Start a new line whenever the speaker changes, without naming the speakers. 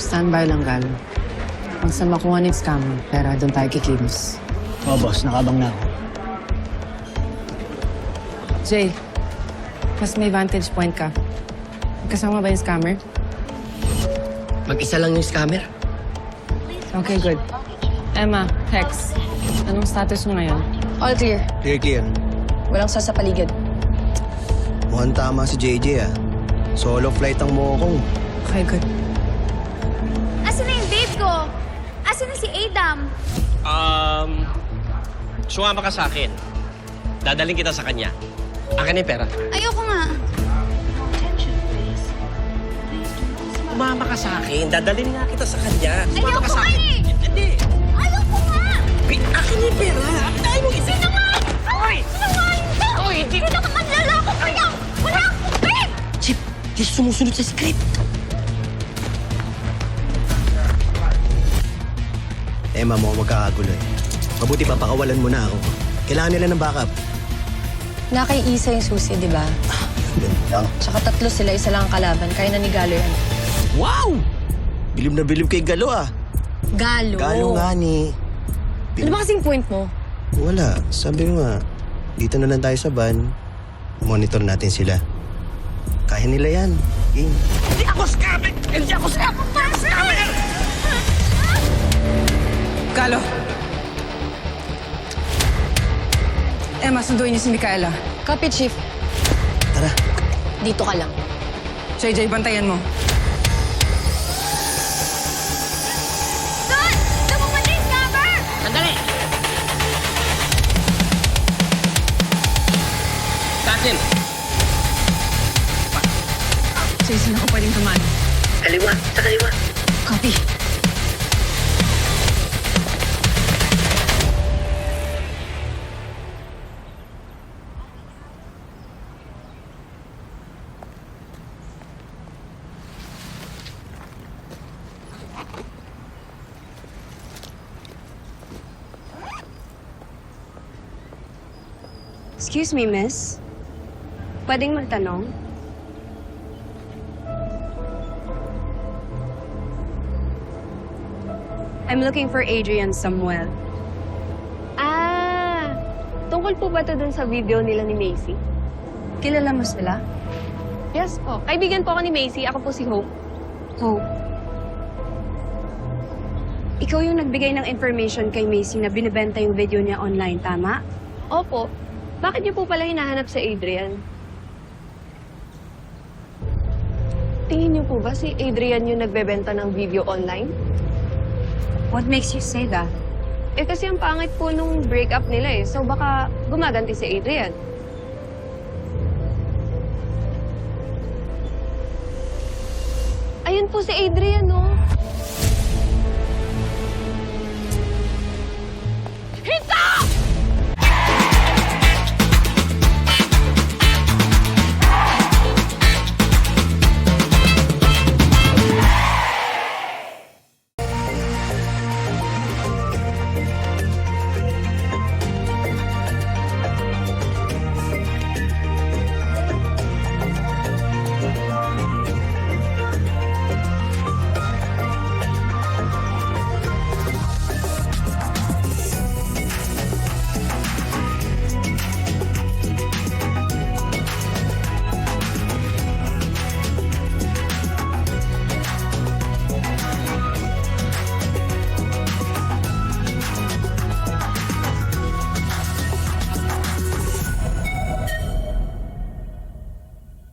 Standby lang, Gal. Pag sa makuha ni scammer, pera doon tayo kikilos.
Oo, boss. Nakabang na ako.
Jay, mas may vantage point ka. Kasama ba yung scammer?
Mag-isa lang yung scammer.
Okay, good. Emma, Hex, anong status mo ngayon?
All clear.
Clear.
Walang sasapaligid.
Mukhang tama si JJ ah. Solo flight ang mokong.
Okay, good.
Asan na yung date ko? Asan na si Adam?
Sumama ka sa akin. Dadaling kita sa kanya. Akin na yung pera.
Ayoko nga.
Sumama ka sa akin. Dadaling nga kita sa kanya. Sumama
Ayoko
ka sa
nga
akin.
eh!
Hindi.
Ayoko nga!
Akin na yung pera. Dahil mo isa.
Sinungaling! Sinungaling ka!
Oy, hindi.
Hindi ka manlalako pa yan! Wala akong pin!
Chip, di sumusunod sa script.
Emma, mo magkakagulo eh. Mabuti pa, pakawalan mo na ako. Kailangan nila ng backup.
Nakay-isa yung susi, di ba?
Ganun lang.
Tsaka 3 sila, isa lang ang kalaban. Kaya nanigalo yan.
Wow! Bilib na bilib kay Galo ah.
Galo?
Galo nga ni...
Ano ba kasing point mo?
Wala. Sabi ko nga, dito na lang tayo sa van. Monitor natin sila. Kaya nila yan. Game.
Hindi ako scammer! Hindi ako scammer!
Galo! Emma, sunduin niyo si Micaela.
Copy, Chief.
Tara.
Dito ka lang.
JJ, bantayan mo.
Doon! Tumupad na yung scammer!
Sandali! Sa akin!
Jay, saan ako pwedeng tumaan?
Kaliwa! Sa kaliwa!
Copy.
Excuse me, miss. Pwedeng magtanong? I'm looking for Adrian Samuel.
Tungkol po ba ito dun sa video nila ni Macy?
Kilala mo sila?
Yes po. Kaibigan po ako ni Macy. Ako po si Hope.
Hope. Ikaw yung nagbigay ng information kay Macy na binibenta yung video niya online, tama?
Opo. Bakit niyo po pala hinahanap si Adrian? Tingin niyo po ba si Adrian yung nagbebenta ng video online?
What makes you say that?
Eh kasi ang pangit po nung breakup nila eh. So baka gumaganti si Adrian. Ayun po si Adrian, no?